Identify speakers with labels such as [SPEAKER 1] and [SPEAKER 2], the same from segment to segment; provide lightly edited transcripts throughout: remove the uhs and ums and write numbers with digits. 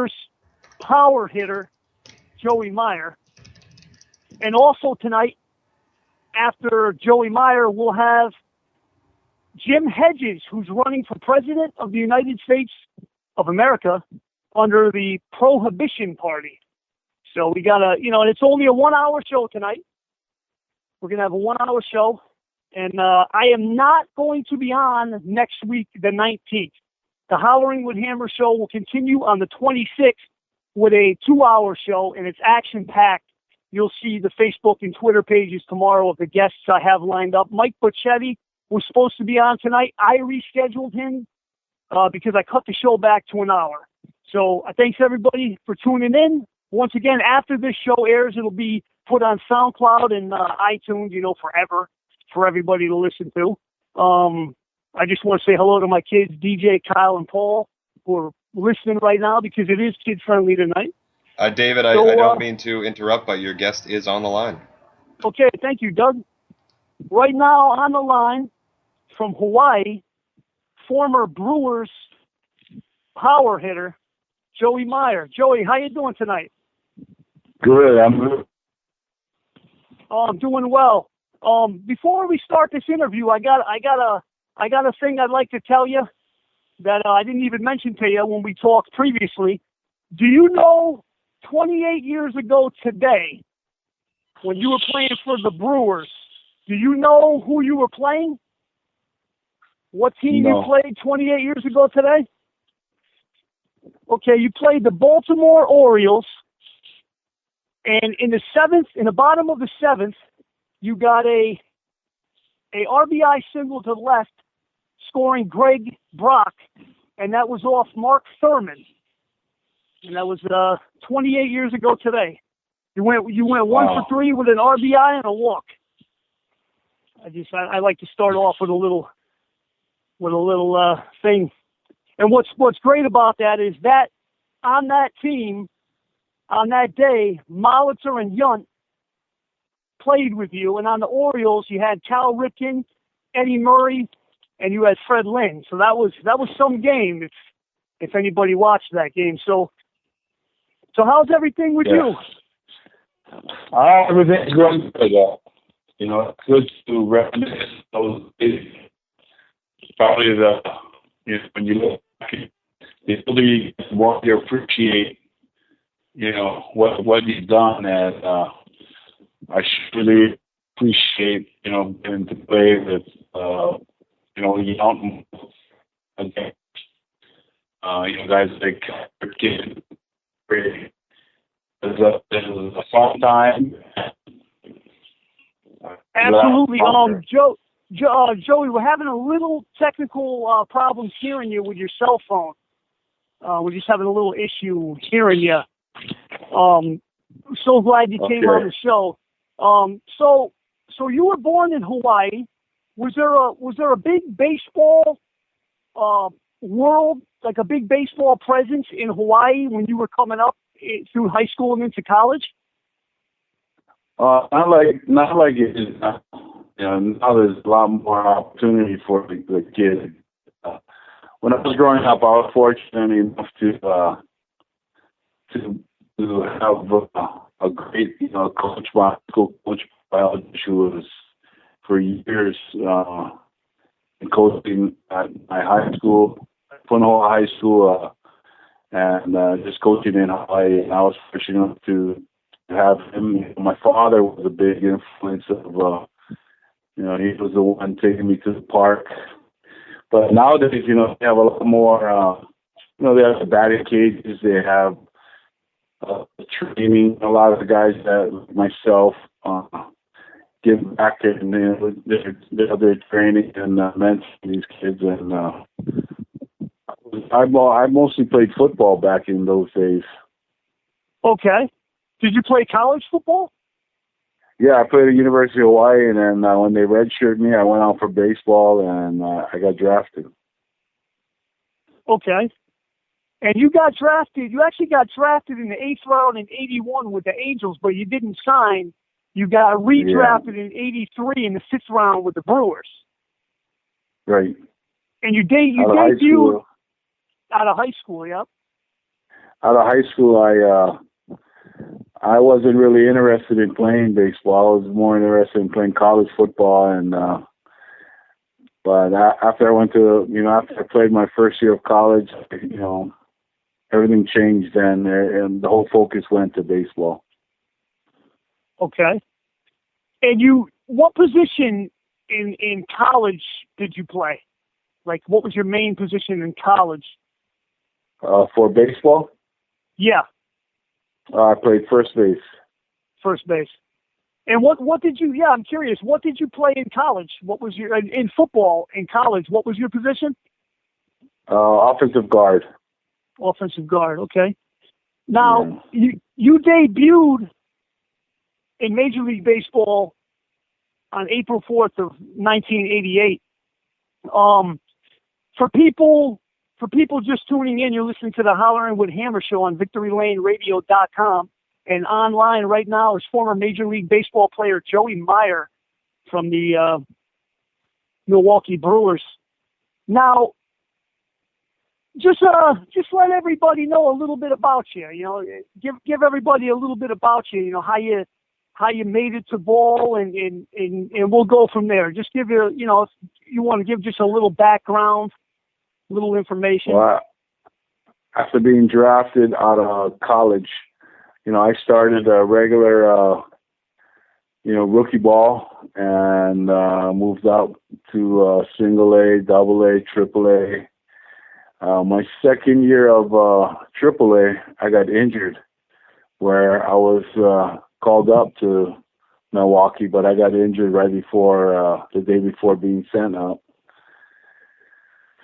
[SPEAKER 1] Brewers power hitter, Joey Meyers. And also tonight, after Joey Meyers, we'll have Jim Hedges, who's running for president of the United States of America under the Prohibition Party. So we got and it's only a 1-hour show tonight. We're going to have a 1-hour show. And I am not going to be on next week, the 19th. The Hollering with Hammer show will continue on the 26th with a 2-hour show, and it's action-packed. You'll see the Facebook and Twitter pages tomorrow of the guests I have lined up. Mike Bocchetti was supposed to be on tonight. I rescheduled him because I cut the show back to an hour. So thanks, everybody, for tuning in. Once again, after this show airs, it'll be put on SoundCloud and iTunes, forever for everybody to listen to. I just want to say hello to my kids, DJ, Kyle, and Paul, who are listening right now because it is kid-friendly tonight.
[SPEAKER 2] David, I don't mean to interrupt, but your guest is on the line.
[SPEAKER 1] Okay, thank you, Doug. Right now on the line from Hawaii, former Brewers power hitter, Joey Meyers. Joey, how you doing tonight?
[SPEAKER 3] Good, I'm good.
[SPEAKER 1] I'm doing well. Before we start this interview, I got a thing I'd like to tell you that I didn't even mention to you when we talked previously. Do you know 28 years ago today, when you were playing for the Brewers, do you know who you were playing? What team you played 28 years ago today? Okay, you played the Baltimore Orioles, and in the bottom of the seventh, you got a RBI single to the left, scoring Greg Brock, and that was off Mark Thurman. And that was 28 years ago today. You went 1 for 3 with an RBI and a walk. I like to start off with a little thing. And what's great about that is that on that team, on that day, Molitor and Yunt played with you, and on the Orioles you had Cal Ripken, Eddie Murray, and you had Fred Lynn. So that was some game if anybody watched that game. So how's everything with you?
[SPEAKER 3] Everything's going good. It's good to reminisce those days. Probably when you look back, you really want to appreciate, what you've done, and I really appreciate, getting to play with, young guys like Ripken. It was a fun time.
[SPEAKER 1] Absolutely. Joey, we're having a little technical problems hearing you with your cell phone. We're just having a little issue hearing you. So glad you came on the show. So you were born in Hawaii. Was there a big baseball world, like a big baseball presence in Hawaii when you were coming up through high school and into college?
[SPEAKER 3] Not like it is now. Now there's a lot more opportunity for the kids. When I was growing up, I was fortunate enough to have a great, coach, my school coach, biology, who was for years coaching at my high school, Punahou High School, and just coaching in Hawaii. And I was fortunate enough to have him. My father was a big influence of, he was the one taking me to the park. But nowadays, they have a lot more, they have the batting cages, they have training. A lot of the guys that, like myself, give back and they're training and mentoring these kids. And I mostly played football back in those days.
[SPEAKER 1] Okay. Did you play college football?
[SPEAKER 3] Yeah, I played at the University of Hawaii, and then when they redshirted me, I went out for baseball, and I got drafted.
[SPEAKER 1] Okay. And you got drafted. You actually got drafted in the 8th round in 81 with the Angels, but you didn't sign. You got redrafted in 83 in the 5th round with the Brewers.
[SPEAKER 3] Right.
[SPEAKER 1] And you debuted out of high school, yep.
[SPEAKER 3] out of high school, I wasn't really interested in playing baseball. I was more interested in playing college football, and but after I played my first year of college, everything changed then, and the whole focus went to baseball.
[SPEAKER 1] Okay. And what position in college did you play? Like, what was your main position in college?
[SPEAKER 3] For baseball?
[SPEAKER 1] Yeah.
[SPEAKER 3] I played first base.
[SPEAKER 1] First base. And what did you? Yeah, I'm curious. What did you play in college? What was in football in college? What was your position?
[SPEAKER 3] Offensive guard.
[SPEAKER 1] Offensive guard. Okay. Now you debuted in Major League Baseball on April 4th of 1988. For people just tuning in, you're listening to the Hollering with Hammer Show on VictoryLaneRadio.com. And online right now is former Major League Baseball player Joey Meyers from the Milwaukee Brewers. Now, just let everybody know a little bit about you. Give everybody a little bit about you. How you made it to ball, and we'll go from there. Just give if you want to give just a little background, little information.
[SPEAKER 3] Well, after being drafted out of college, I started a regular, rookie ball, and moved out to single A, double A, triple A. My second year of triple A, I got injured, where I was called up to Milwaukee, but I got injured right before the day before being sent out.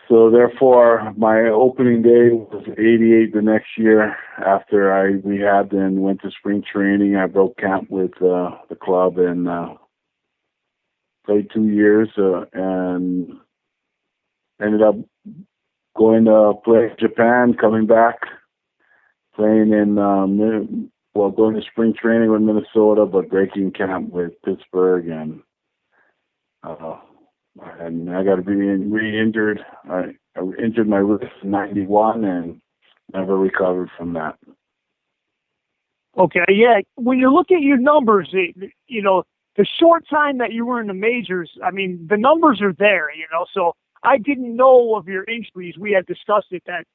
[SPEAKER 3] So therefore, my opening day was 88 the next year. After I rehabbed and went to spring training, I broke camp with the club and played 2 years and ended up going to play in Japan, coming back, playing in going to spring training with Minnesota, but breaking camp with Pittsburgh, and I got re-injured. I injured my wrist in '91 and never recovered from that.
[SPEAKER 1] Okay, yeah. When you look at your numbers, the short time that you were in the majors, I mean, the numbers are there, So I didn't know of your injuries. We had discussed it, that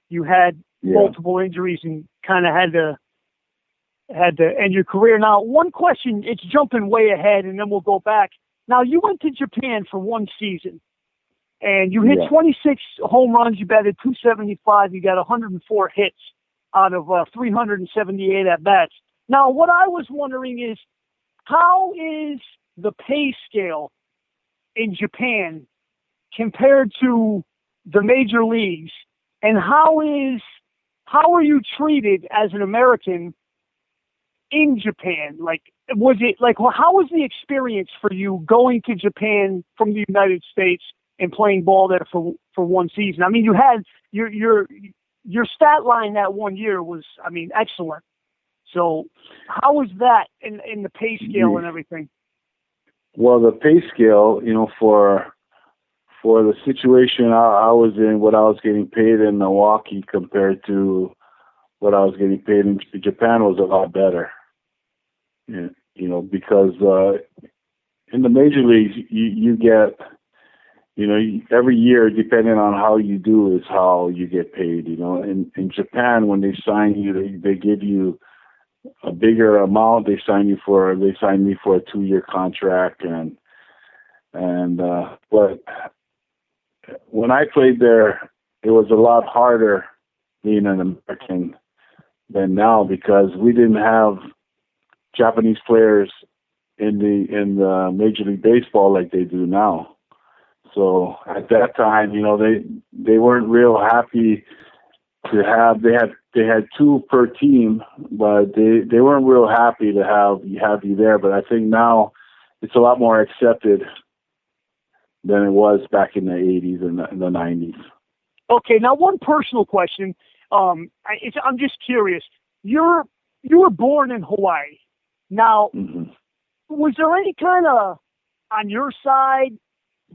[SPEAKER 1] you had multiple injuries and kind of had to end your career. Now, one question, it's jumping way ahead, and then we'll go back. Now, you went to Japan for one season, and you hit 26 home runs. You batted .275. You got 104 hits out of 378 at-bats. Now, what I was wondering is, how is the pay scale in Japan compared to the major leagues, and how are you treated as an American in Japan? How was the experience for you going to Japan from the United States and playing ball there for one season? I mean, you had your stat line that 1 year was, excellent. So how was that in the pay scale and everything?
[SPEAKER 3] Well, the pay scale, for the situation I was in, what I was getting paid in Milwaukee compared to what I was getting paid in Japan was a lot better. Because in the major leagues, you get, every year, depending on how you do is how you get paid. In Japan, when they sign you, they give you a bigger amount. They signed me for a 2-year contract, but when I played there, it was a lot harder being an American than now, because we didn't have Japanese players in the Major League Baseball like they do now. So at that time, they weren't real happy to have. They had 2 per team, but they weren't real happy to have you there. But I think now it's a lot more accepted than it was back in the 80s and the 90s.
[SPEAKER 1] Okay, now one personal question. I'm just curious. You were born in Hawaii. Now, was there any kind of, on your side,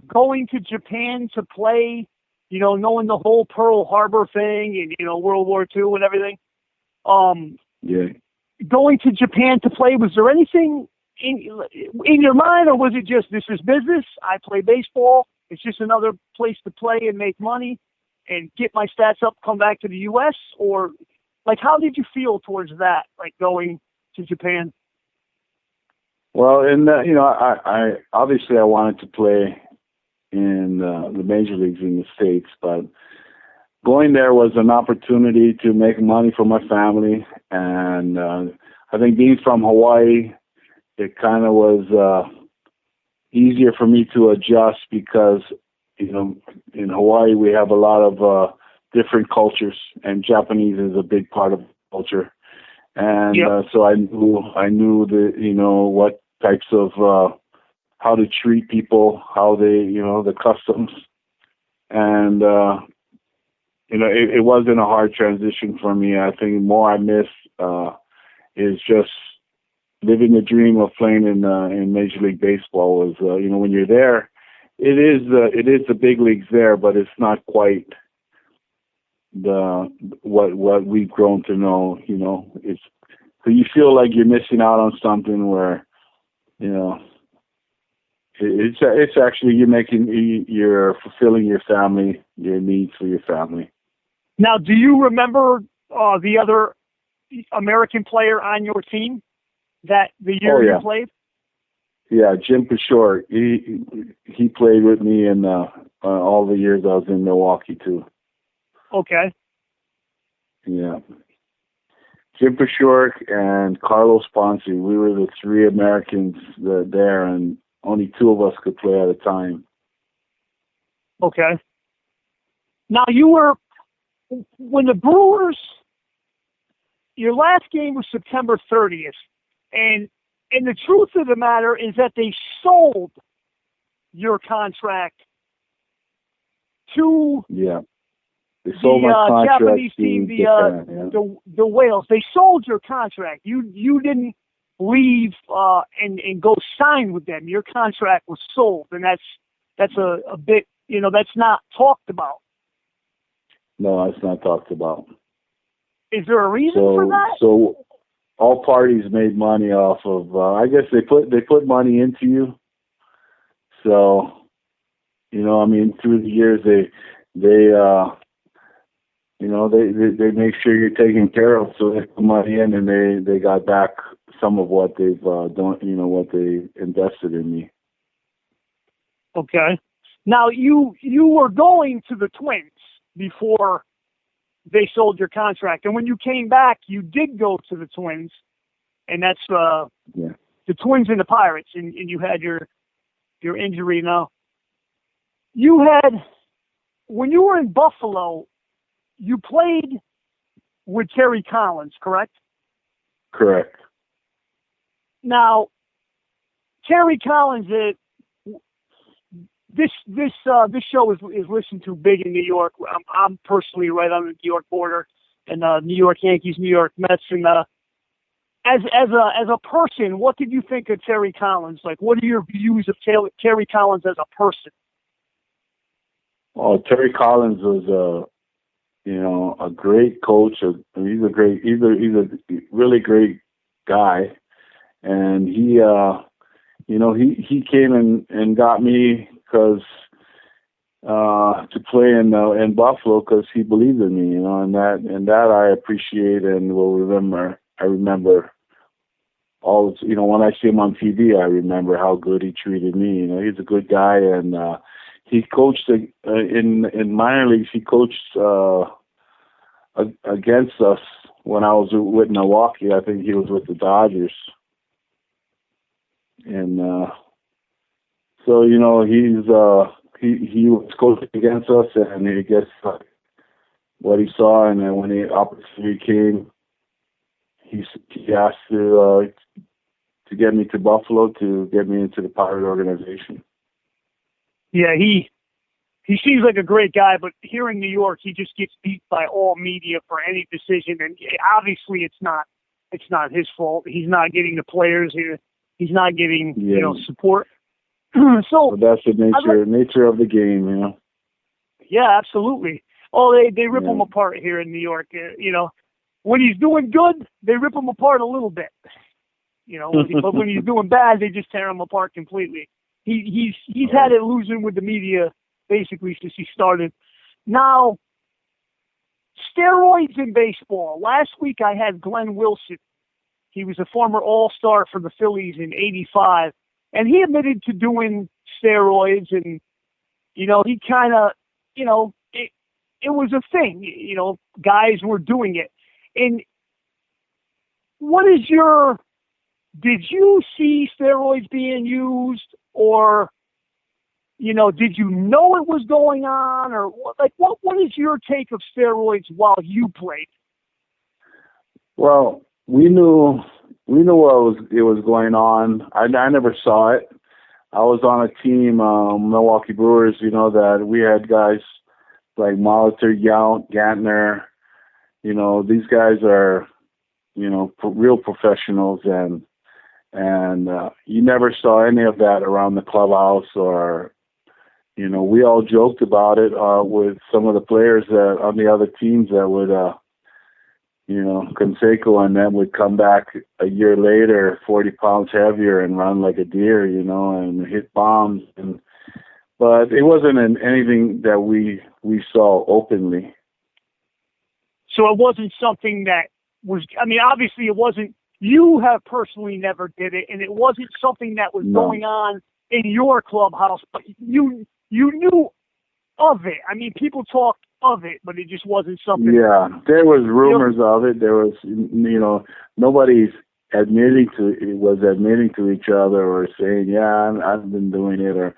[SPEAKER 1] going to Japan to play, knowing the whole Pearl Harbor thing and, World War II and everything?
[SPEAKER 3] Yeah.
[SPEAKER 1] Going to Japan to play, was there anything in your mind, or was it just, this is business, I play baseball, it's just another place to play and make money and get my stats up, come back to the U.S., or, like, how did you feel towards that, like, going to Japan?
[SPEAKER 3] Well, I obviously I wanted to play in the major leagues in the States, but going there was an opportunity to make money for my family, and I think being from Hawaii, it kind of was easier for me to adjust because, in Hawaii we have a lot of different cultures, and Japanese is a big part of the culture. And so I knew what types of how to treat people, how they, the customs, and it wasn't a hard transition for me. I think more I miss is just living the dream of playing in Major League Baseball. Was when you're there, it is the big leagues there, but it's not quite what we've grown to know. It's so you feel like you're missing out on something where it's actually you're fulfilling your needs for your family.
[SPEAKER 1] Now, do you remember the other American player on your team that the year you played?
[SPEAKER 3] Yeah, Jim Hedges. He played with me in all the years I was in Milwaukee too.
[SPEAKER 1] Okay.
[SPEAKER 3] Yeah. Jim Hedges and Carlos Ponce. We were the three Americans there, and only two of us could play at a time.
[SPEAKER 1] Okay. Now, when the Brewers, your last game was September 30th, and the truth of the matter is that they sold your contract to
[SPEAKER 3] they sold my contract
[SPEAKER 1] Japanese team,
[SPEAKER 3] Japan,
[SPEAKER 1] the Whales. They sold your contract. You didn't leave and go sign with them. Your contract was sold, and that's a bit, that's not talked about.
[SPEAKER 3] No, it's not talked about.
[SPEAKER 1] Is there a reason for that?
[SPEAKER 3] So all parties made money off of. I guess they put money into you. So, through the years they make sure you're taken care of. So they put money in, and they got back some of what they've done. What they invested in me.
[SPEAKER 1] Okay. Now you were going to the Twins before they sold your contract, and when you came back, you did go to the Twins, and that's the Twins and the Pirates, and you had your injury. Now, when you were in Buffalo, you played with Terry Collins, correct?
[SPEAKER 3] Correct.
[SPEAKER 1] Now, Terry Collins, this show is listened to big in New York. I'm personally right on the New York border, and New York Yankees, New York Mets, and as a person, what did you think of Terry Collins? Like, what are your views of Terry Collins as a person?
[SPEAKER 3] Oh, Terry Collins was a great coach. He's a really great guy, and he came and got me because to play in Buffalo because he believed in me, and that I appreciate and will remember. I remember all, when I see him on TV, I remember how good he treated me. He's a good guy, and he coached in minor leagues. He coached against us when I was with Milwaukee. I think he was with the Dodgers, and so he was coaching against us, and I guess what he saw, and then when the opportunity came, he asked to get me to Buffalo, to get me into the Pirate organization.
[SPEAKER 1] Yeah, he seems like a great guy, but here in New York, he just gets beat by all media for any decision, and obviously it's not his fault. He's not getting the players here. He's not getting support. So
[SPEAKER 3] that's the nature of the game,
[SPEAKER 1] Yeah, absolutely. Oh, they rip them apart here in New York, when he's doing good, they rip him apart a little bit. But when he's doing bad, they just tear him apart completely. He's had it losing with the media basically since he started. Now, steroids in baseball. Last week I had Glenn Wilson. He was a former All-Star for the Phillies in '85, and he admitted to doing steroids, and he kind of, it was a thing. Guys were doing it. And did you see steroids being used, or, did you know it was going on, or what is your take of steroids while you played?
[SPEAKER 3] Well, we knew it was going on. I never saw it. I was on a team, Milwaukee Brewers, that we had guys like Molitor, Gantner. These guys are, real professionals, and you never saw any of that around the clubhouse, or, we all joked about it with some of the players that on the other teams that would, Canseco and them would come back a year later, 40 pounds heavier and run like a deer, and hit bombs. But it wasn't anything that we saw openly.
[SPEAKER 1] So it wasn't something that was, obviously it wasn't, you have personally never did it, and it wasn't something that was going on in your clubhouse, but you knew of it. People talked of it, but it just wasn't something.
[SPEAKER 3] Yeah, there was rumors of it. There was, nobody's admitting to each other or saying, yeah, I've been doing it, or,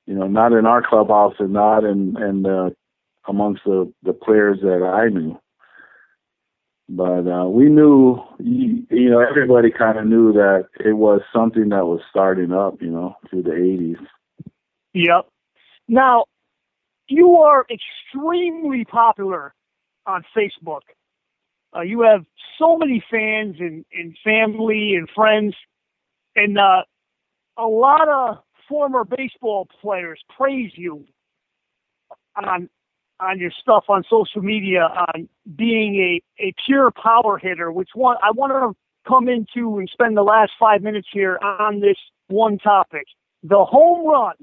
[SPEAKER 3] not in our clubhouse and not in amongst the players that I knew. But we knew, everybody kind of knew that it was something that was starting up, through the 80s.
[SPEAKER 1] Yep. Now, you are extremely popular on Facebook. You have so many fans and family and friends, and a lot of former baseball players praise you on your stuff on social media on being a pure power hitter, which I want to come into and spend the last 5 minutes here on this one topic. The home run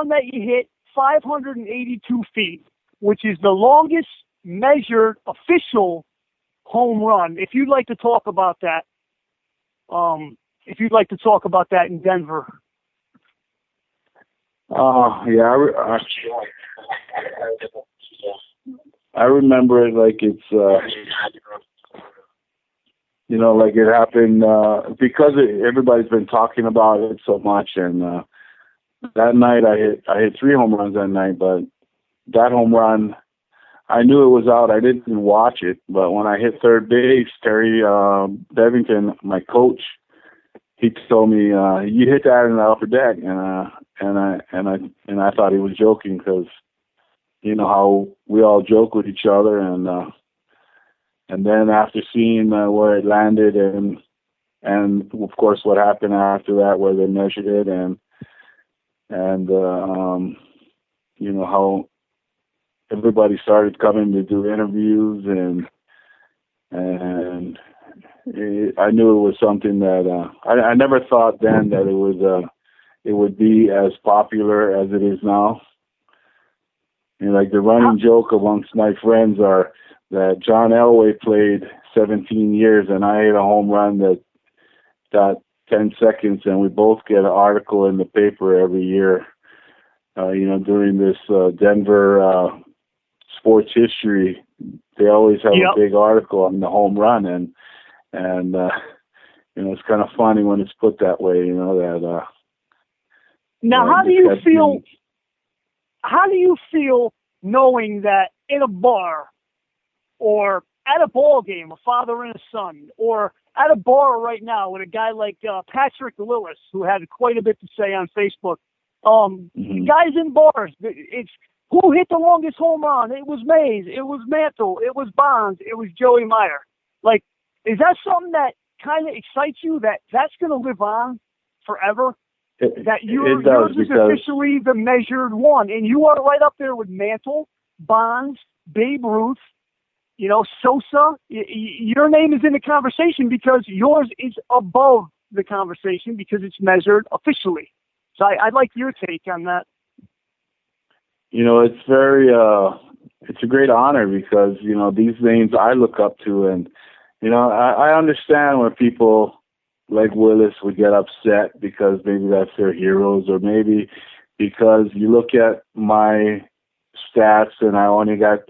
[SPEAKER 1] that you hit 582 feet, which is the longest measured official home run. If you'd like to talk about that, in Denver.
[SPEAKER 3] Yeah, I remember it like it's, like it happened, because everybody's been talking about it so much. And that night I hit 3 home runs that night, but that home run, I knew it was out. I didn't watch it, but when I hit third base, Terry Bevington, my coach, he told me, you hit that in the upper deck. And I thought he was joking, because how we all joke with each other, and then after seeing where it landed, and of course what happened after that, where they measured it, and how everybody started coming to do interviews, and I knew it was something that I never thought then that it would be as popular as it is now. And like the running joke amongst my friends are that John Elway played 17 years and I hit a home run that got 10 seconds, and we both get an article in the paper every year, during this Denver sports history. They always have a big article on the home run, and it's kind of funny when it's put that way, that.
[SPEAKER 1] Now, how do you feel? How do you feel knowing that in a bar, or at a ball game, a father and a son, or at a bar right now with a guy like Patrick Lillis, who had quite a bit to say on Facebook, guys in bars, it's who hit the longest home run? It was Mays, it was Mantle, it was Bonds, it was Joey Meyer. Like, is that something that kind of excites you, that that's going to live on forever? That yours is officially the measured one, and you are right up there with Mantle, Bonds, Babe Ruth, Sosa, your name is in the conversation because yours is above the conversation because it's measured officially. So I'd like your take on that.
[SPEAKER 3] It's very, it's a great honor because, these names I look up to, and, I understand when people like Willis would get upset because maybe that's their heroes, or maybe because you look at my stats and I only got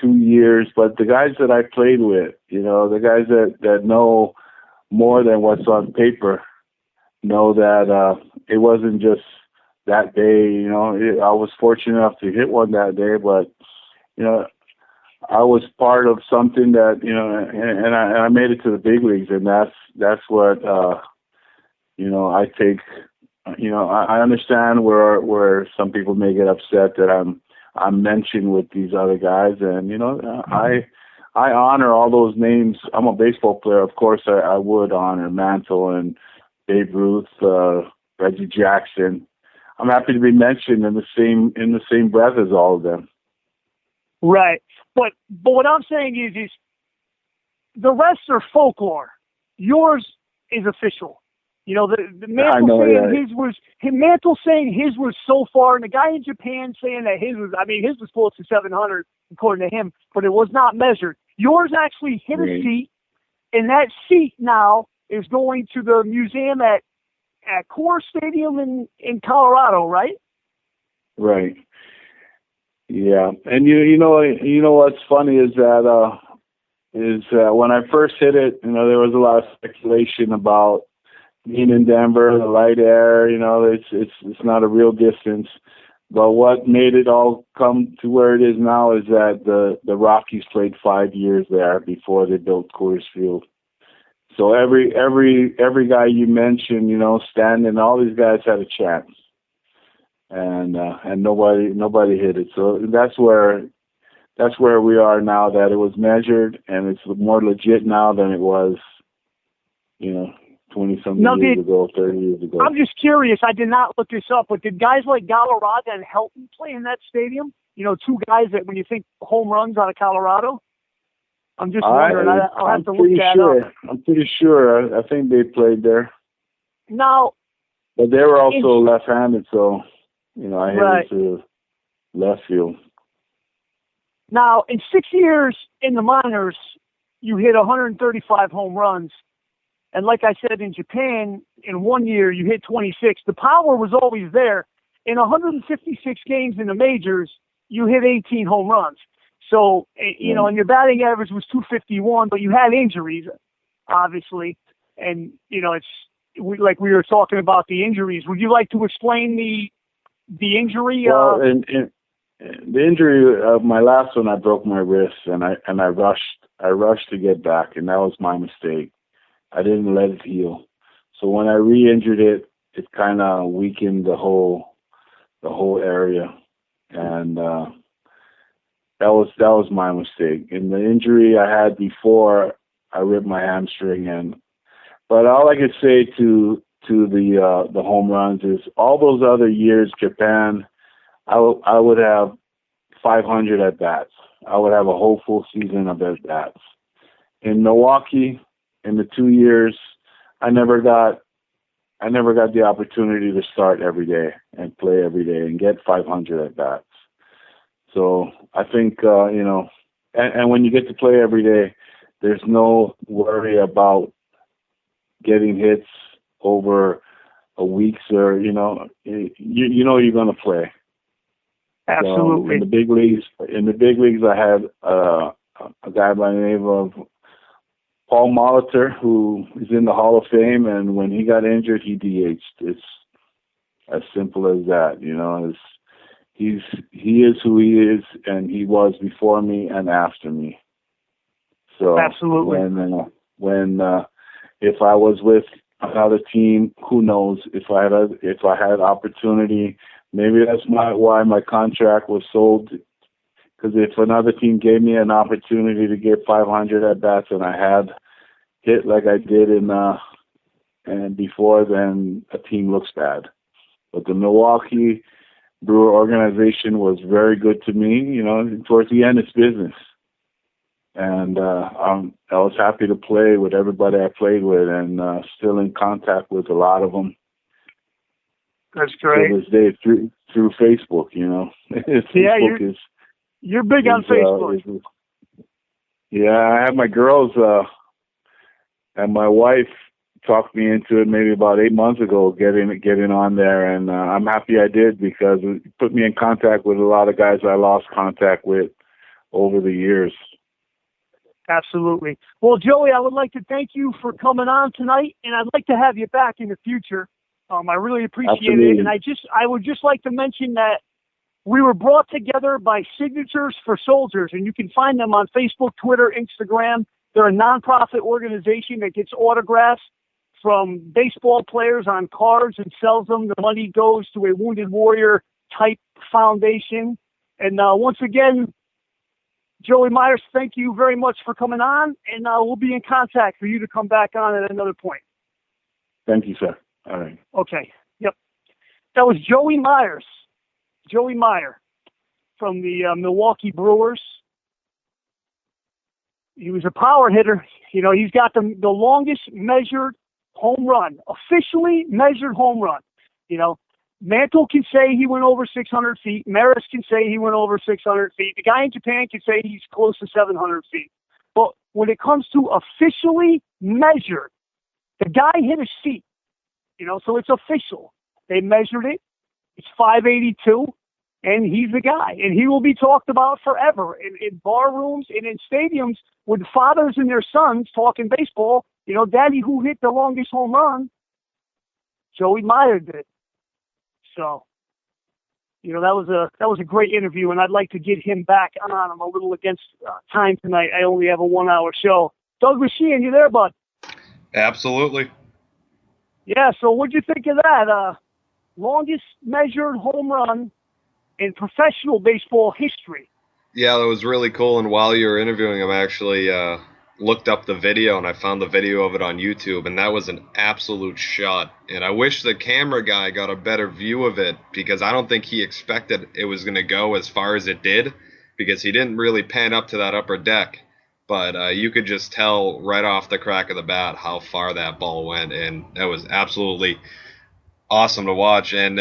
[SPEAKER 3] 2 years, but the guys that I played with, the guys that know more than what's on paper, know that it wasn't just that day. I was fortunate enough to hit one that day, but I was part of something that and I made it to the big leagues, and that's what I take. I understand where some people may get upset that I'm mentioned with these other guys, and I honor all those names. I'm a baseball player, of course. I would honor Mantle and Babe Ruth, Reggie Jackson. I'm happy to be mentioned in the same breath as all of them.
[SPEAKER 1] Right, but what I'm saying is the rest are folklore. Yours is official. The Mantle saying his was so far, and the guy in Japan saying that his was close to 700 according to him, but it was not measured. Yours actually hit a seat, and that seat now is going to the museum at Coors Stadium in Colorado, right?
[SPEAKER 3] Right. Yeah, and you know what's funny is that when I first hit it, there was a lot of speculation about being in Denver, the light air. It's not a real distance. But what made it all come to where it is now is that the Rockies played 5 years there before they built Coors Field. So every guy you mentioned, Stanton, all these guys had a chance. And nobody hit it. So that's where we are now, that it was measured, and it's more legit now than it was, 20-something years ago, 30 years ago.
[SPEAKER 1] I'm just curious. I did not look this up, but did guys like Galarraga and Helton play in that stadium? Two guys that when you think home runs out of Colorado? I'm just wondering. I'll have to look that up.
[SPEAKER 3] I'm pretty sure. I think they played there.
[SPEAKER 1] Now,
[SPEAKER 3] but they were also left-handed, so... I hit it to left field.
[SPEAKER 1] Now, in 6 years in the minors, you hit 135 home runs. And like I said, in Japan, in 1 year, you hit 26. The power was always there. In 156 games in the majors, you hit 18 home runs. So, and your batting average was 251, but you had injuries, obviously. And, like we were talking about the injuries. Would you like to explain the injury?
[SPEAKER 3] Well, and the injury of my last one, I broke my wrist, and I rushed to get back, and that was my mistake. I didn't let it heal. So when I re-injured it, it kind of weakened the whole area, and that was my mistake. And the injury I had before, I ripped my hamstring, but all I could say to the home runs is all those other years, Japan, I would have 500 at bats. I would have a whole full season of at bats. In Milwaukee, in the 2 years, I never got the opportunity to start every day and play every day and get 500 at bats. So I think and when you get to play every day, there's no worry about getting hits over a week, or you know you're going to play.
[SPEAKER 1] Absolutely.
[SPEAKER 3] So in the big leagues, I had a guy by the name of Paul Molitor, who is in the Hall of Fame, and when he got injured, he DH'd. It's as simple as that. He is who he is, and he was before me and after me. So
[SPEAKER 1] absolutely.
[SPEAKER 3] When if I was with another team, who knows? If I had opportunity, maybe that's why my contract was sold. Because if another team gave me an opportunity to get 500 at bats and I had hit like I did and before, then a team looks bad. But the Milwaukee Brewer organization was very good to me. Towards the end, it's business. And I was happy to play with everybody I played with, and still in contact with a lot of them.
[SPEAKER 1] That's great.
[SPEAKER 3] To this day, through Facebook, you know. Facebook
[SPEAKER 1] you're big on Facebook.
[SPEAKER 3] Yeah, I have my girls and my wife talked me into it maybe about 8 months ago, getting on there, and I'm happy I did, because it put me in contact with a lot of guys I lost contact with over the years.
[SPEAKER 1] Absolutely. Well, Joey, I would like to thank you for coming on tonight, and I'd like to have you back in the future. I really appreciate it, and I would just like to mention that we were brought together by Signatures for Soldiers, and you can find them on Facebook, Twitter, Instagram. They're a nonprofit organization that gets autographs from baseball players on cards and sells them. The money goes to a Wounded Warrior type foundation. And once again, Joey Meyers, thank you very much for coming on, and we'll be in contact for you to come back on at another point.
[SPEAKER 3] Thank you, sir. All right.
[SPEAKER 1] Okay. Yep. That was Joey Meyers. Joey Meyer from the Milwaukee Brewers. He was a power hitter. You know, he's got the longest measured home run, officially measured home run. You know, Mantle can say he went over 600 feet. Meyers can say he went over 600 feet. The guy in Japan can say he's close to 700 feet. But when it comes to officially measured, the guy hit his feet. You know, so it's official. They measured it. It's 582, and he's the guy. And he will be talked about forever in bar rooms and in stadiums with fathers and their sons talking baseball. You know, Daddy, who hit the longest home run? Joey Meyer did. So, you know, that was a great interview, and I'd like to get him back on. I'm a little against time tonight. I only have a 1-hour show. Doug Sheehan, you there, bud?
[SPEAKER 2] Absolutely.
[SPEAKER 1] Yeah, so what'd you think of that? Longest measured home run in professional baseball history.
[SPEAKER 2] Yeah, that was really cool. And while you were interviewing him, I actually looked up the video, and I found the video of it on YouTube, and that was an absolute shot. And I wish the camera guy got a better view of it, because I don't think he expected it was going to go as far as it did, because he didn't really pan up to that upper deck. But you could just tell right off the crack of the bat how far that ball went, and that was absolutely awesome to watch. And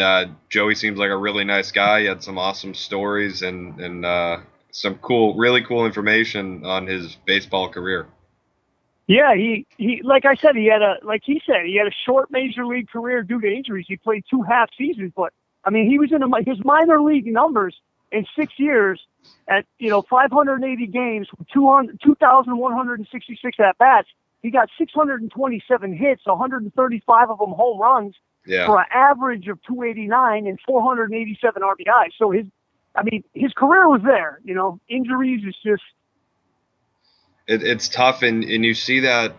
[SPEAKER 2] Joey seems like a really nice guy. He had some awesome stories and some cool, really cool information on his baseball career.
[SPEAKER 1] Yeah, he like I said, he had a short major league career due to injuries. He played 2 half seasons, but I mean, he was in his minor league numbers in 6 years at 580 games, 2,166 at bats. He got 627 hits, 135 of them home runs, for an average of 289 and 487 RBI. So his career was there. You know, injuries is just.
[SPEAKER 2] It's tough, and you see that,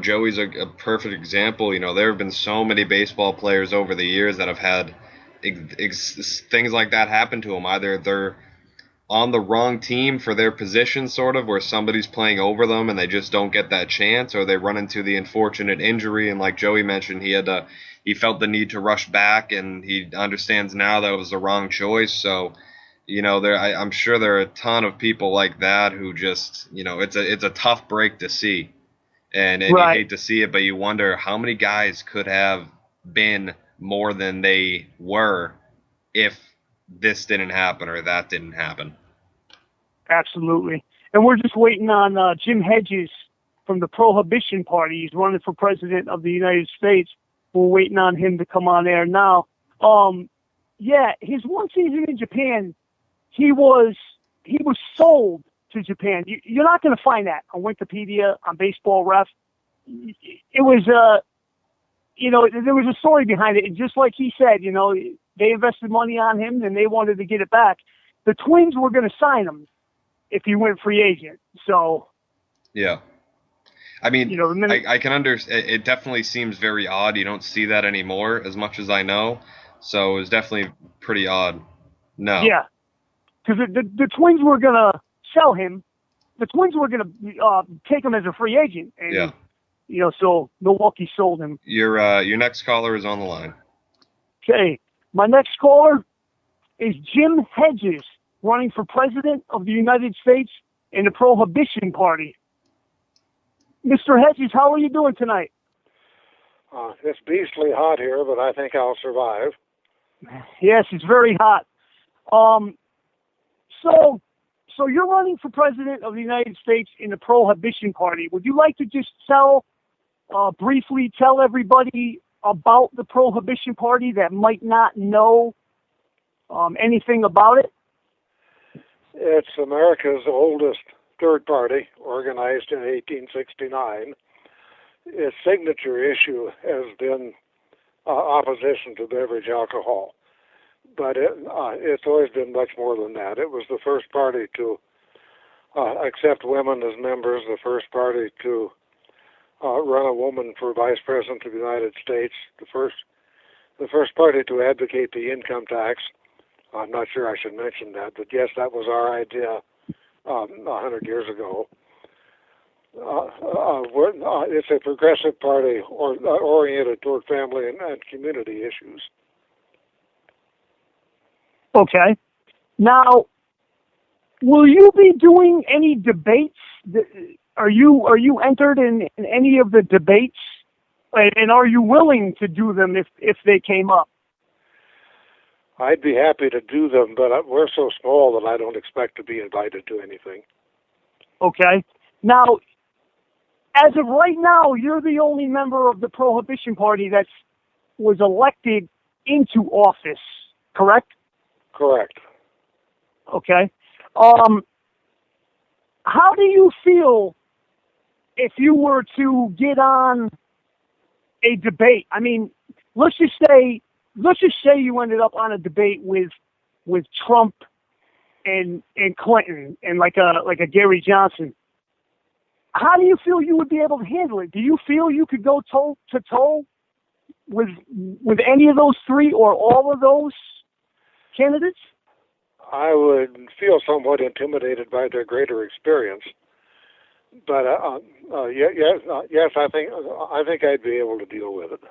[SPEAKER 2] Joey's a perfect example. There have been so many baseball players over the years that have had things like that happen to them. Either they're on the wrong team for their position, sort of, where somebody's playing over them and they just don't get that chance, or they run into the unfortunate injury. And like Joey mentioned, he felt the need to rush back, and he understands now that it was the wrong choice. So, I'm sure there are a ton of people like that who just, it's a tough break to see, and
[SPEAKER 1] right.
[SPEAKER 2] You hate to see it, but you wonder how many guys could have been more than they were if this didn't happen or that didn't happen.
[SPEAKER 1] Absolutely. And we're just waiting on Jim Hedges from the Prohibition Party. He's running for president of the United States. We're waiting on him to come on air now. His one season in Japan, he was sold to Japan. You're not going to find that on Wikipedia, on Baseball Ref. It was, there was a story behind it. And just like he said, they invested money on him and they wanted to get it back. The Twins were going to sign him if he went free agent. So,
[SPEAKER 2] yeah. I mean, I can understand. It definitely seems very odd. You don't see that anymore, as much as I know. So it was definitely pretty odd. No.
[SPEAKER 1] Yeah. Because the Twins were going to sell him. The Twins were going to take him as a free agent. And, so Milwaukee sold him.
[SPEAKER 2] Your next caller is on the line.
[SPEAKER 1] Okay. My next caller is Jim Hedges, running for president of the United States. in the Prohibition Party. Mr. Hedges, how are you doing tonight?
[SPEAKER 4] It's beastly hot here, but I think I'll survive.
[SPEAKER 1] Yes, it's very hot. So you're running for president of the United States in the Prohibition Party. Would you like to just briefly tell everybody about the Prohibition Party that might not know anything about it?
[SPEAKER 4] It's America's oldest third party, organized in 1869. Its signature issue has been opposition to beverage alcohol. But it's always been much more than that. It was the first party to accept women as members, the first party to run a woman for vice president of the United States, the first party to advocate the income tax. I'm not sure I should mention that, but yes, that was our idea 100 years ago. It's a progressive party oriented toward family and community issues.
[SPEAKER 1] Okay. Now, will you be doing any debates? Are you entered in any of the debates? And are you willing to do them if they came up?
[SPEAKER 4] I'd be happy to do them, but we're so small that I don't expect to be invited to anything.
[SPEAKER 1] Okay. Now, as of right now, you're the only member of the Prohibition Party that was elected into office, correct?
[SPEAKER 4] Correct.
[SPEAKER 1] Okay. How do you feel if you were to get on a debate? I mean, let's just say you ended up on a debate with Trump and Clinton and like a Gary Johnson. How do you feel you would be able to handle it? Do you feel you could go toe to toe with any of those three or all of those candidates?
[SPEAKER 4] I would feel somewhat intimidated by their greater experience, but yes, I think I'd be able to deal with it.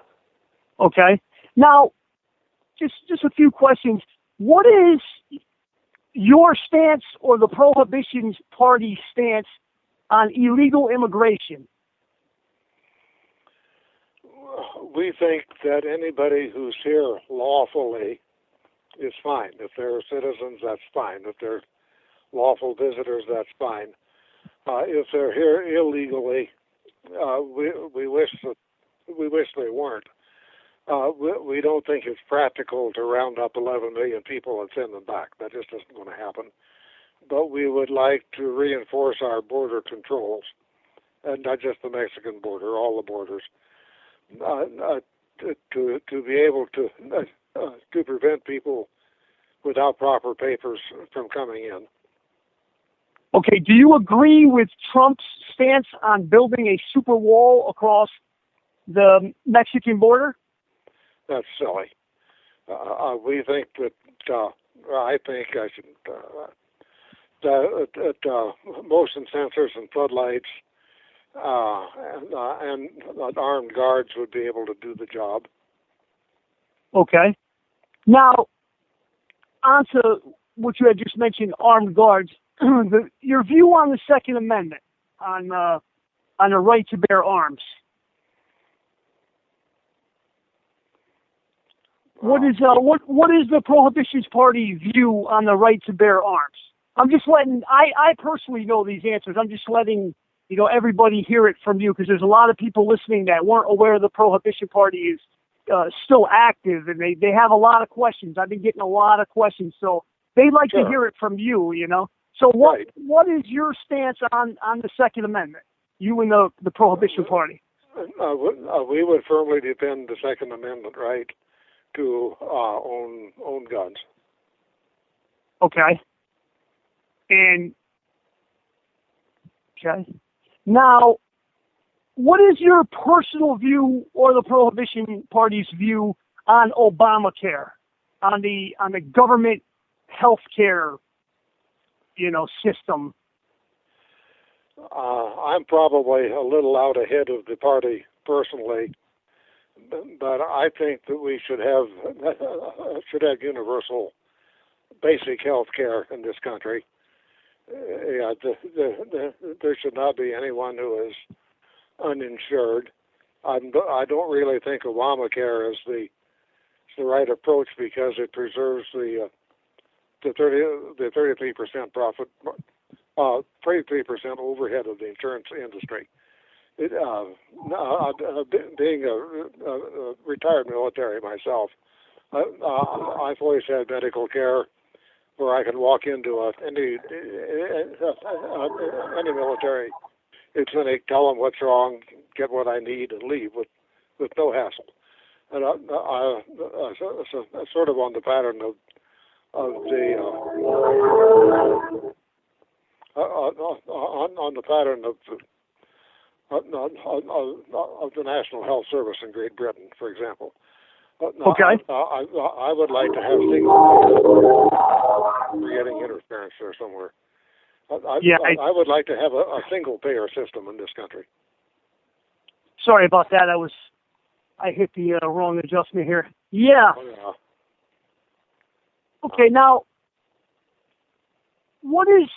[SPEAKER 1] Okay. Now, just a few questions. What is your stance or the Prohibition Party stance on illegal immigration?
[SPEAKER 4] We think that anybody who's here lawfully is fine. If they're citizens, that's fine. If they're lawful visitors, that's fine. If they're here illegally, we wish they weren't. We don't think it's practical to round up 11 million people and send them back. That just isn't going to happen. But we would like to reinforce our border controls, and not just the Mexican border, all the borders, to be able to prevent people without proper papers from coming in.
[SPEAKER 1] Okay, do you agree with Trump's stance on building a super wall across the Mexican border?
[SPEAKER 4] That's silly. We think that, I think I should, that motion sensors and floodlights and armed guards would be able to do the job.
[SPEAKER 1] Okay. Now, on to what you had just mentioned, armed guards. Your view on the Second Amendment, on the right to bear arms. What is the Prohibition Party view on the right to bear arms? I'm just letting I personally know these answers. I'm just letting everybody hear it from you, because there's a lot of people listening that weren't aware the Prohibition Party is still active, and they have a lot of questions. I've been getting a lot of questions, so they'd like to hear it from you. So what is your stance on the Second Amendment? You and the Prohibition Party.
[SPEAKER 4] We would firmly defend the Second Amendment right to own guns.
[SPEAKER 1] Okay. Now, what is your personal view or the Prohibition Party's view on Obamacare, on the government health care, system?
[SPEAKER 4] I'm probably a little out ahead of the party personally, but I think that we should have universal basic health care in this country. Yeah, there should not be anyone who is uninsured. I don't really think Obamacare is the right approach because it preserves the 33% profit, 33% overhead of the insurance industry. Being a retired military myself, I've always had medical care where I can walk into any military clinic, tell them what's wrong, get what I need, and leave with no hassle. And sort of on the pattern of the on the pattern of the National Health Service in Great Britain, for example.
[SPEAKER 1] Okay.
[SPEAKER 4] I would like to have single. We're getting interference there somewhere. I would like to have a single payer system in this country.
[SPEAKER 1] Sorry about that. I hit the wrong adjustment here. Yeah.
[SPEAKER 4] Oh, yeah.
[SPEAKER 1] Okay. Now, what is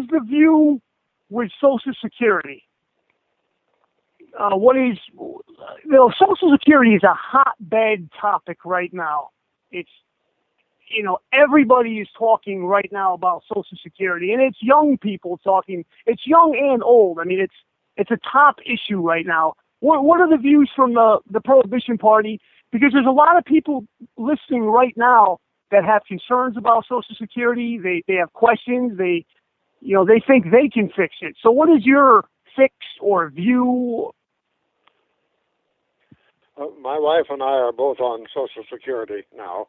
[SPEAKER 1] the view with Social Security? Social Security is a hotbed topic right now. It's, everybody is talking right now about Social Security, and it's young people talking. It's young and old. I mean, it's a top issue right now. What are the views from the Prohibition Party? Because there's a lot of people listening right now that have concerns about Social Security. They have questions. They think they can fix it. So what is your fix or view?
[SPEAKER 4] My wife and I are both on Social Security now.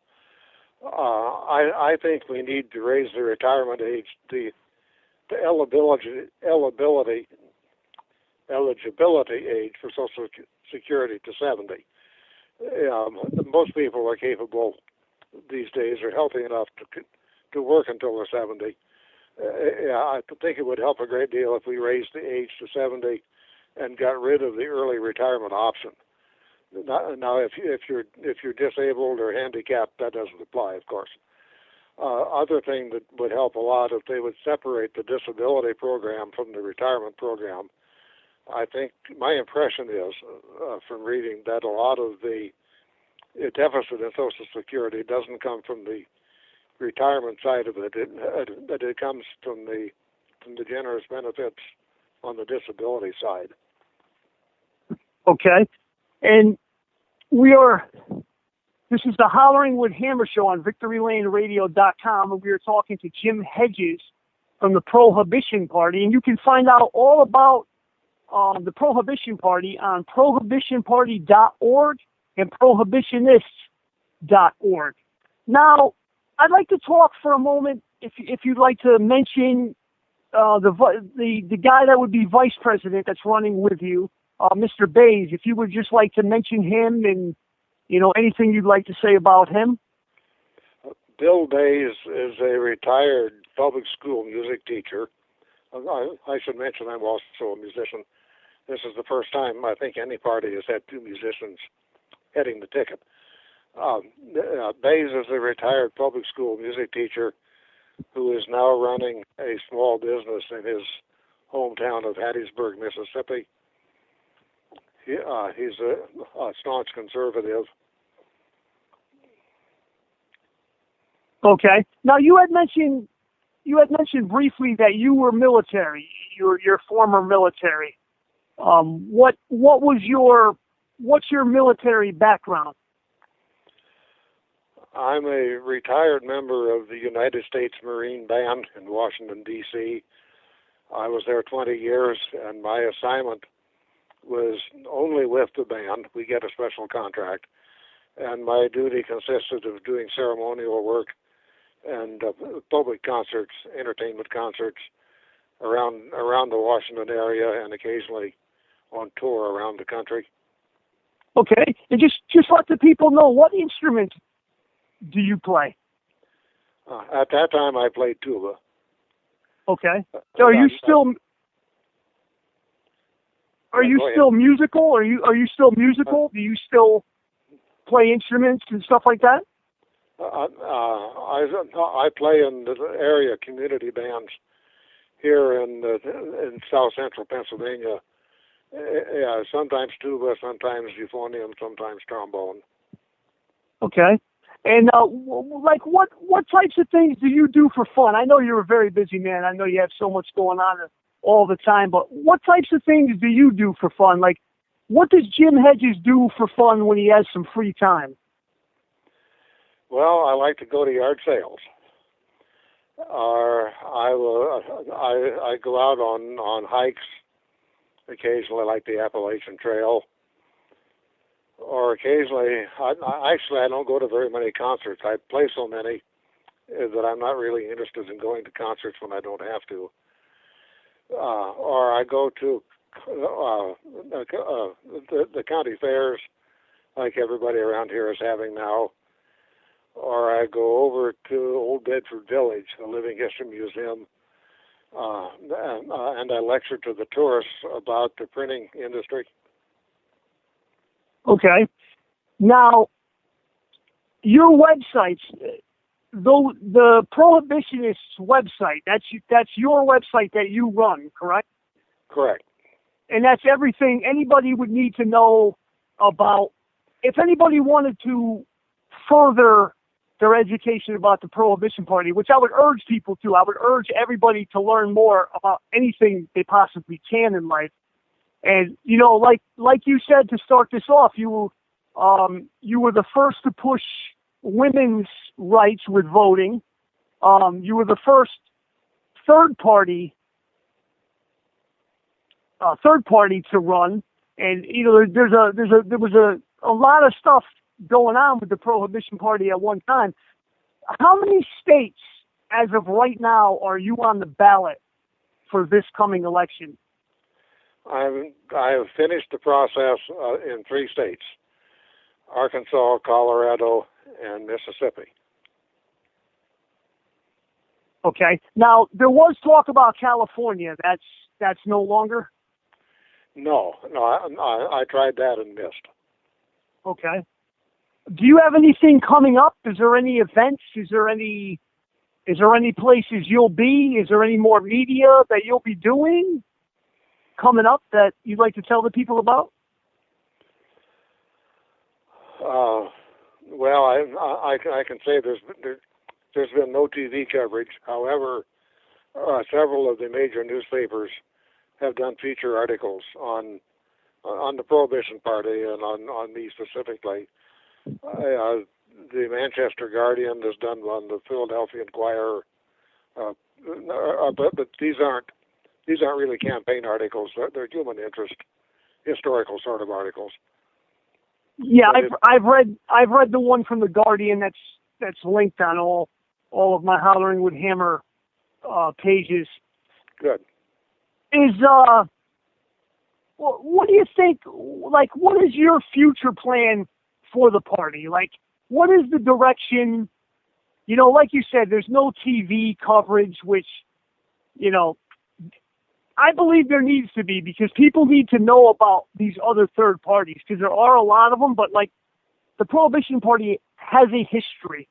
[SPEAKER 4] I think we need to raise the retirement age, the eligibility age for Social Security to 70. Most people are capable these days, are healthy enough to work until they're 70. I think it would help a great deal if we raised the age to 70 and got rid of the early retirement option. Now, if you're disabled or handicapped, that doesn't apply, of course. Other thing that would help a lot if they would separate the disability program from the retirement program. I think my impression is from reading that a lot of the deficit in Social Security doesn't come from the retirement side of it, but it comes from the generous benefits on the disability side.
[SPEAKER 1] Okay. And this is the Hollering with Hammer Show on VictoryLaneRadio.com, and we are talking to Jim Hedges from the Prohibition Party, and you can find out all about the Prohibition Party on prohibitionparty.org and prohibitionists.org. Now, I'd like to talk for a moment, if you'd like to mention the guy that would be vice president that's running with you, Mr. Bays, if you would just like to mention him and, anything you'd like to say about him.
[SPEAKER 4] Bill Bays is a retired public school music teacher. I should mention I'm also a musician. This is the first time I think any party has had two musicians heading the ticket. Bays is a retired public school music teacher who is now running a small business in his hometown of Hattiesburg, Mississippi. He's a staunch conservative.
[SPEAKER 1] Okay. Now you had mentioned briefly that you were military. You're former military. What's your military background?
[SPEAKER 4] I'm a retired member of the United States Marine Band in Washington, D.C. I was there 20 years, and my assignment was only with the band. We get a special contract, and my duty consisted of doing ceremonial work and public concerts, entertainment concerts around the Washington area, and occasionally on tour around the country.
[SPEAKER 1] Okay, and just let the people know, what instrument do you play?
[SPEAKER 4] At that time, I played tuba.
[SPEAKER 1] Okay. So are you still musical? Are you still musical? Do you still play instruments and stuff like that?
[SPEAKER 4] I play in the area community bands here in South Central Pennsylvania. Yeah, sometimes tuba, sometimes euphonium, sometimes trombone.
[SPEAKER 1] Okay. And like what types of things do you do for fun? I know you're a very busy man. I know you have so much going on all the time, but what types of things do you do for fun? Like, what does Jim Hedges do for fun when he has some free time?
[SPEAKER 4] Well, I like to go to yard sales, or I go out on hikes occasionally, like the Appalachian Trail, or occasionally. I don't go to very many concerts. I play so many that I'm not really interested in going to concerts when I don't have to. Or I go to the county fairs, like everybody around here is having now. Or I go over to Old Bedford Village, a living history museum, and I lecture to the tourists about the printing industry.
[SPEAKER 1] Okay. Now, your websites, though, the Prohibitionists website, that's your website that you run, correct?
[SPEAKER 4] Correct.
[SPEAKER 1] And that's everything anybody would need to know about. If anybody wanted to further their education about the Prohibition Party, which I would urge people to, I would urge everybody to learn more about anything they possibly can in life. And, you know, like you said to start this off, you were the first to push women's rights with voting. You were the first third party to run, and you know there was a lot of stuff going on with the Prohibition Party at one time. How many states, as of right now, are you on the ballot for this coming election?
[SPEAKER 4] I have finished the process in 3 states: Arkansas, Colorado, and Mississippi.
[SPEAKER 1] Okay. Now there was talk about California. That's no longer.
[SPEAKER 4] No, I tried that and missed.
[SPEAKER 1] Okay. Do you have anything coming up? Is there any events? Is there any places you'll be? Is there any more media that you'll be doing coming up that you'd like to tell the people about?
[SPEAKER 4] Well, I can say there's been no TV coverage. However, several of the major newspapers have done feature articles on the Prohibition Party and on me specifically. The Manchester Guardian has done one, the Philadelphia Inquirer, but these aren't really campaign articles. They're human interest, historical sort of articles.
[SPEAKER 1] Yeah, I've read the one from the Guardian that's linked on all of my Hollering with Hammer pages.
[SPEAKER 4] Good.
[SPEAKER 1] What do you think? Like, what is your future plan for the party? Like, what is the direction? You know, like you said, there's no TV coverage, which, you know, I believe there needs to be, because people need to know about these other third parties, because there are a lot of them, but like the Prohibition Party has a history.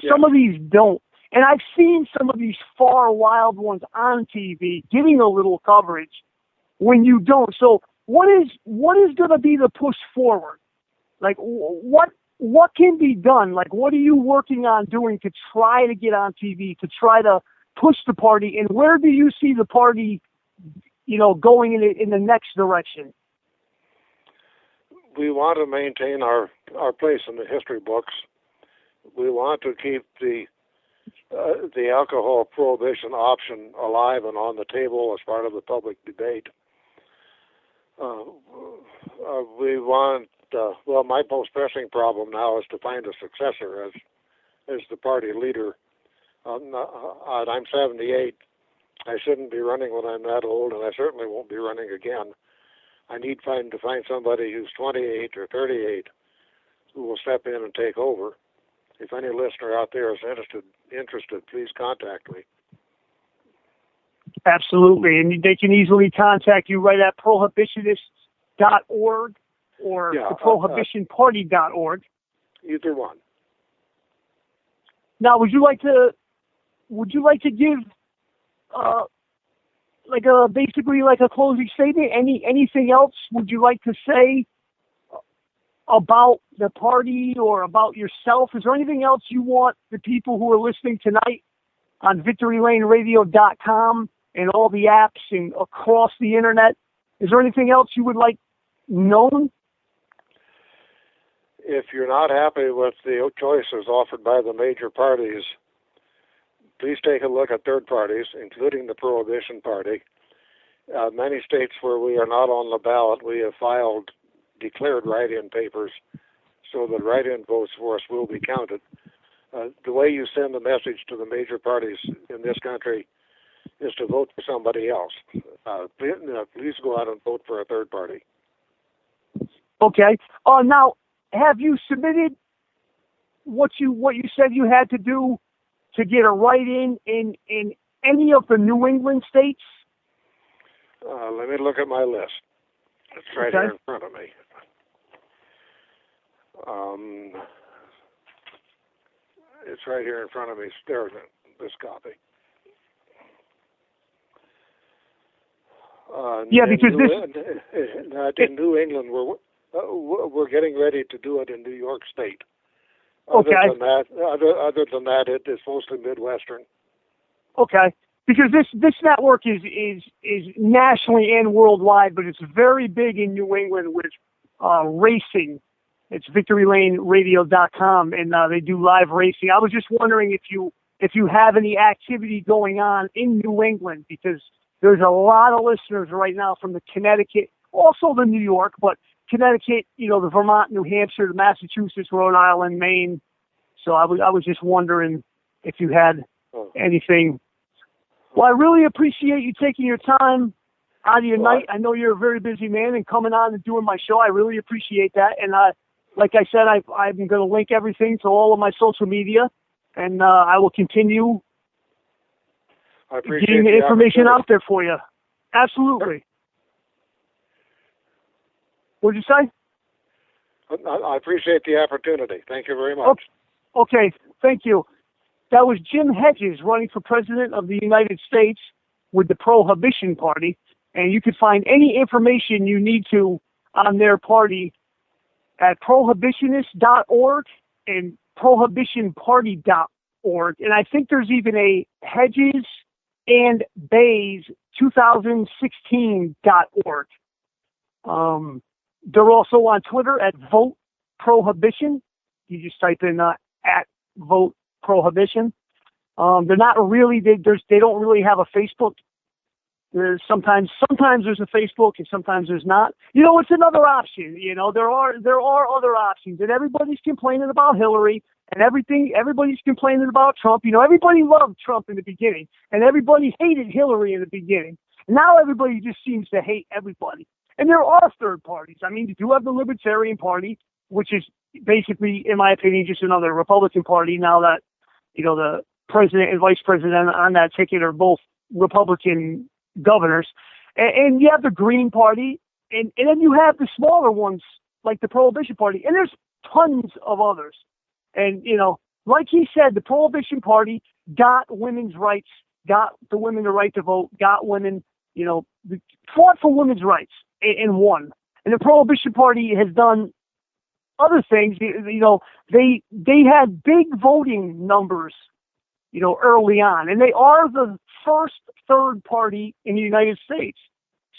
[SPEAKER 1] Yeah. Some of these don't. And I've seen some of these far wild ones on TV getting a little coverage when you don't. So what is going to be the push forward? Like, what can be done? Like, what are you working on doing to try to get on TV, to try to push the party? And where do you see the party, you know, going in the next direction?
[SPEAKER 4] We want to maintain our place in the history books. We want to keep the alcohol prohibition option alive and on the table as part of the public debate. We want, well, my most pressing problem now is to find a successor as the party leader. I'm 78. I shouldn't be running when I'm that old, and I certainly won't be running again. I need to find somebody who's 28 or 38 who will step in and take over. If any listener out there is interested, please contact me.
[SPEAKER 1] Absolutely. And they can easily contact you right at prohibitionist.org or prohibitionparty.org.
[SPEAKER 4] Either one.
[SPEAKER 1] Now, would you like to give basically like a closing statement? Anything else would you like to say about the party or about yourself? Is there anything else you want the people who are listening tonight on VictoryLaneRadio.com and all the apps and across the internet? Is there anything else you would like known?
[SPEAKER 4] If you're not happy with the choices offered by the major parties, please take a look at third parties, including the Prohibition Party. Many states where we are not on the ballot, we have filed declared write-in papers so that write-in votes for us will be counted. The way you send a message to the major parties in this country is to vote for somebody else. Please go out and vote for a third party.
[SPEAKER 1] Okay. Now, have you submitted what you said you had to do to get a write-in in any of the New England states?
[SPEAKER 4] Let me look at my list. It's right here in front of me. It's right here in front of me. There, this copy.
[SPEAKER 1] Because
[SPEAKER 4] in New England, we're getting ready to do it in New York State.
[SPEAKER 1] Other
[SPEAKER 4] than that, it is mostly Midwestern.
[SPEAKER 1] Okay, because this network is nationally and worldwide, but it's very big in New England with racing. It's VictoryLaneRadio.com, and they do live racing. I was just wondering if you have any activity going on in New England, because there's a lot of listeners right now from the Connecticut, also the New York, but Connecticut, the Vermont, New Hampshire, the Massachusetts, Rhode Island, Maine. So I was just wondering if you had anything. Well, I really appreciate you taking your time out of your night. I know you're a very busy man and coming on and doing my show. I really appreciate that. And like I said, I'm going to link everything to all of my social media, and I will continue getting the information out there for you. Absolutely. What did you say?
[SPEAKER 4] I appreciate the opportunity. Thank you very much.
[SPEAKER 1] Okay, thank you. That was Jim Hedges running for President of the United States with the Prohibition Party. And you can find any information you need to on their party at prohibitionist.org and prohibitionparty.org. And I think there's even a Hedges and Bays 2016.org. They're also on Twitter at Vote Prohibition. You just type in at Vote Prohibition. They're not really, they don't really have a Facebook. There's sometimes there's a Facebook and sometimes there's not. It's another option. There are other options, and everybody's complaining about Hillary and everything. Everybody's complaining about Trump. Everybody loved Trump in the beginning, and everybody hated Hillary in the beginning. Now everybody just seems to hate everybody. And there are third parties. I mean, you do have the Libertarian Party, which is basically, in my opinion, just another Republican Party now that, the president and vice president on that ticket are both Republican governors. And you have the Green Party, and then you have the smaller ones like the Prohibition Party. And there's tons of others. And, like he said, the Prohibition Party got women's rights, got the women the right to vote, got women, fought for women's rights and won. And the Prohibition Party has done other things. They had big voting numbers, early on, and they are the first third party in the United States.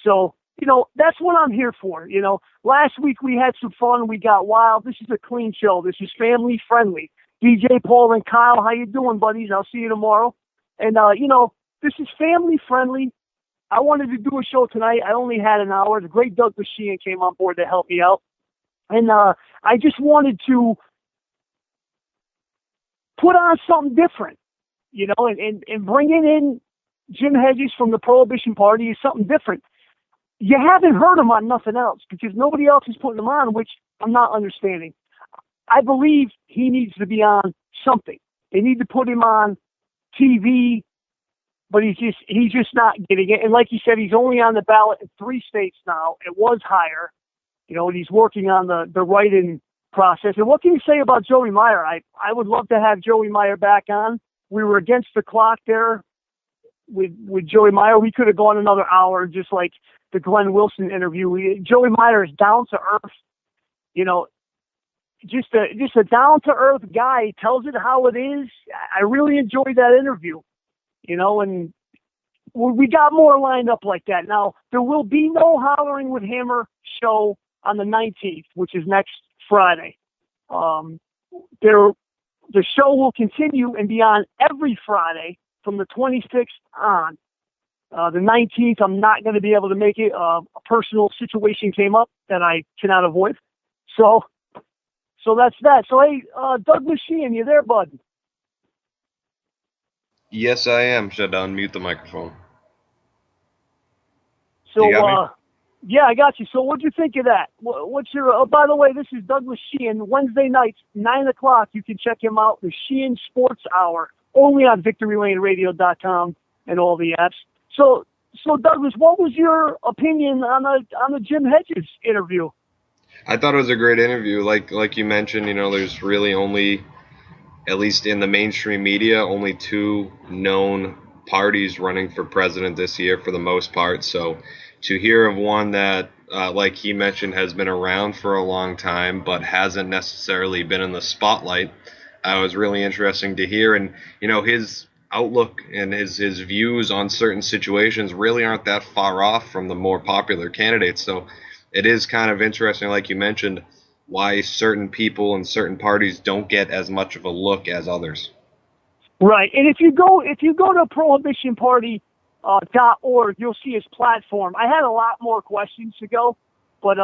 [SPEAKER 1] So, that's what I'm here for. Last week we had some fun. We got wild. This is a clean show. This is family friendly. DJ Paul and Kyle, how you doing, buddies? I'll see you tomorrow. And, this is family friendly. I wanted to do a show tonight. I only had an hour. The great Doug Sheehan came on board to help me out. And I just wanted to put on something different, and bringing in Jim Hedges from the Prohibition Party is something different. You haven't heard him on nothing else because nobody else is putting him on, which I'm not understanding. I believe he needs to be on something. They need to put him on TV, but he's just not getting it. And like he said, he's only on the ballot in 3 states now. It was higher, and he's working on the write-in process. And what can you say about Joey Meyer? I would love to have Joey Meyer back on. We were against the clock there with Joey Meyer. We could have gone another hour, just like the Glenn Wilson interview. Joey Meyer is down to earth, you know, just a down to earth guy. He tells it how it is. I really enjoyed that interview, you know, and we got more lined up like that. Now, there will be no Hollering with Hammer show on the 19th, which is next Friday. The show will continue and be on every Friday from the 26th on. The 19th, I'm not going to be able to make it. A personal situation came up that I cannot avoid. So that's that. So, hey, Douglas Sheehan, you there, bud?
[SPEAKER 2] Yes, I am. Should I unmute the microphone?
[SPEAKER 1] So,
[SPEAKER 2] You got me?
[SPEAKER 1] yeah, I got you. So what'd you think of that? What's your, by the way, this is Douglas Sheehan, Wednesday nights, 9 o'clock. You can check him out, the Sheehan Sports Hour, only on VictoryLaneRadio.com and all the apps. So Douglas, what was your opinion on the Jim Hedges interview?
[SPEAKER 2] I thought it was a great interview. Like you mentioned, you know, there's really only, at least in the mainstream media, only two known parties running for president this year for the most part. So to hear of one that, like he mentioned, has been around for a long time but hasn't necessarily been in the spotlight, was really interesting to hear. And, you know, his outlook and his views on certain situations really aren't that far off from the more popular candidates. So it is kind of interesting, like you mentioned, why certain people and certain parties don't get as much of a look as others.
[SPEAKER 1] Right. And if you go to prohibitionparty.org, you'll see his platform. I had a lot more questions to go, but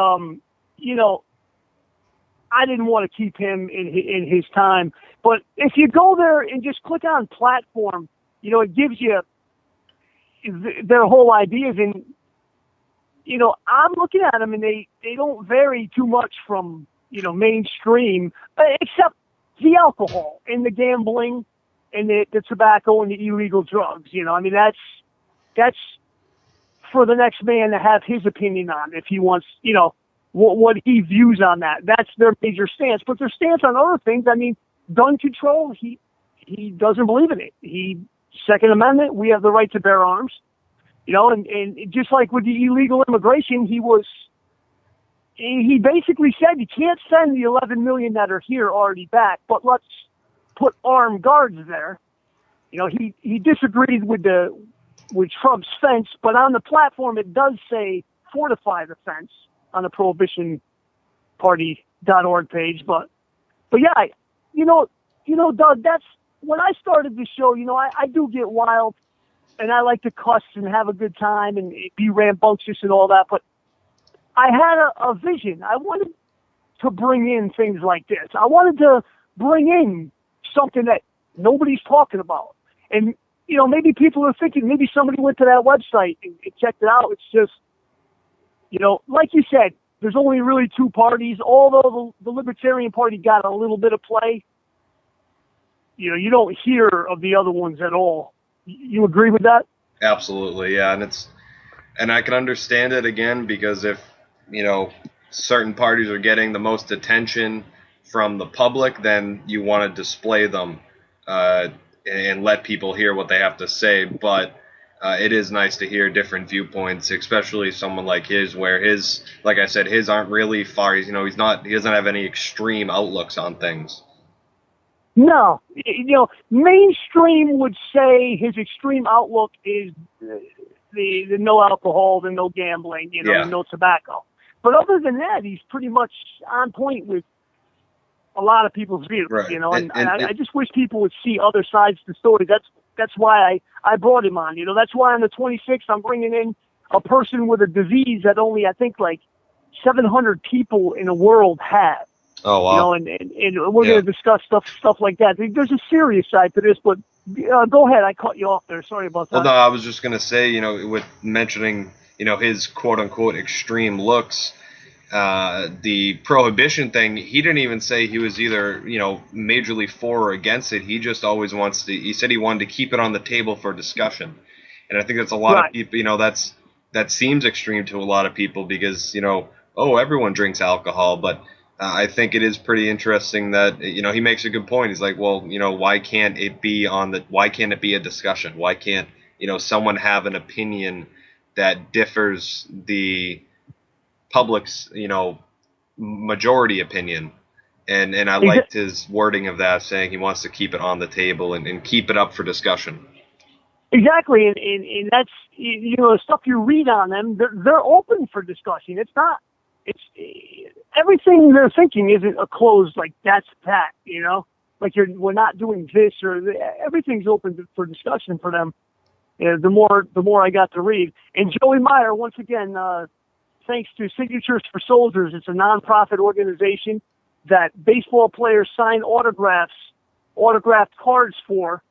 [SPEAKER 1] you know, I didn't want to keep him in his time. But if you go there and just click on platform, you know, it gives you their whole ideas. And, you know, I'm looking at them and they don't vary too much from, you know, mainstream, except the alcohol and the gambling and the tobacco and the illegal drugs. You know, I mean, that's for the next man to have his opinion on if he wants, you know, what he views on that. That's their major stance. But their stance on other things, I mean, gun control, he doesn't believe in it. Second Amendment, we have the right to bear arms. You know, and just like with the illegal immigration, he basically said you can't send the 11 million that are here already back, but let's put armed guards there. You know, he disagreed with Trump's fence, but on the platform it does say fortify the fence on the prohibitionparty.org page. But yeah, you know, Doug, that's when I started the show. You know, I do get wild, and I like to cuss and have a good time and be rambunctious and all that. But I had a vision. I wanted to bring in things like this. I wanted to bring in something that nobody's talking about. And, you know, maybe people are thinking, maybe somebody went to that website and checked it out. It's just, you know, like you said, there's only really two parties. Although the Libertarian Party got a little bit of play, you know, you don't hear of the other ones at all. You agree with that?
[SPEAKER 2] Absolutely, yeah. And I can understand it, again, because if, you know, certain parties are getting the most attention from the public, then you want to display them and let people hear what they have to say. But it is nice to hear different viewpoints, especially someone like his, where his, like I said, his aren't really far. You know, he doesn't have any extreme outlooks on things.
[SPEAKER 1] No, you know, mainstream would say his extreme outlook is the no alcohol, the no gambling, you know,
[SPEAKER 2] Yeah.
[SPEAKER 1] the no tobacco. But other than that, he's pretty much on point with a lot of people's views,
[SPEAKER 2] Right.
[SPEAKER 1] you know. And I just wish people would see other sides to the story. That's why I brought him on. You know, that's why on the 26th I'm bringing in a person with a disease that only I think like 700 people in the world have.
[SPEAKER 2] Oh, wow.
[SPEAKER 1] You know, and we're going to discuss stuff like that. There's a serious side to this, but go ahead. I cut you off there. Sorry about that.
[SPEAKER 2] Well, no, I was just going to say, you know, with mentioning, you know, his quote-unquote extreme looks, the prohibition thing, he didn't even say he was either, you know, majorly for or against it. He just always wants to, he said he wanted to keep it on the table for discussion. And I think that's a lot of people, you know, that seems extreme to a lot of people because, you know, oh, everyone drinks alcohol, but I think it is pretty interesting that, you know, he makes a good point. He's like, well, you know, why can't it be a discussion? Why can't someone have an opinion that differs the public's, majority opinion. And I liked his wording of that, saying he wants to keep it on the table and keep it up for discussion.
[SPEAKER 1] Exactly, and that's, the stuff you read on them, they're open for discussion. It's everything they're thinking isn't a closed, like, that's that, like we're not doing this, or everything's open for discussion for them. The more I got to read. And Joey Meyer, once again, thanks to Signatures for Soldiers, it's a nonprofit organization that baseball players sign autographed cards for,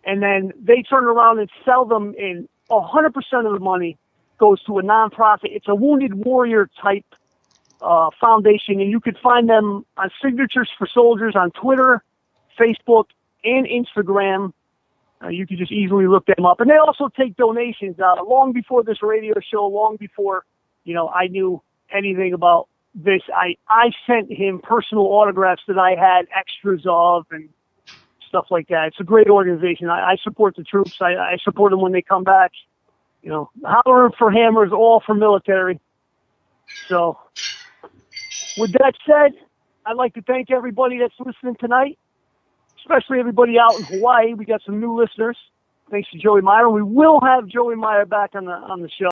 [SPEAKER 1] and then they turn around and sell them, and 100% of the money goes to a nonprofit. It's a Wounded Warrior type foundation, and you could find them on Signatures for Soldiers on Twitter, Facebook, and Instagram. You could just easily look them up. And they also take donations. Long before this radio show, long before, I knew anything about this, I sent him personal autographs that I had extras of and stuff like that. It's a great organization. I support the troops. I support them when they come back. Hollering for hammers, all for military. So with that said, I'd like to thank everybody that's listening tonight, especially everybody out in Hawaii. We got some new listeners. Thanks to Joey Meyer. We will have Joey Meyer back on the show.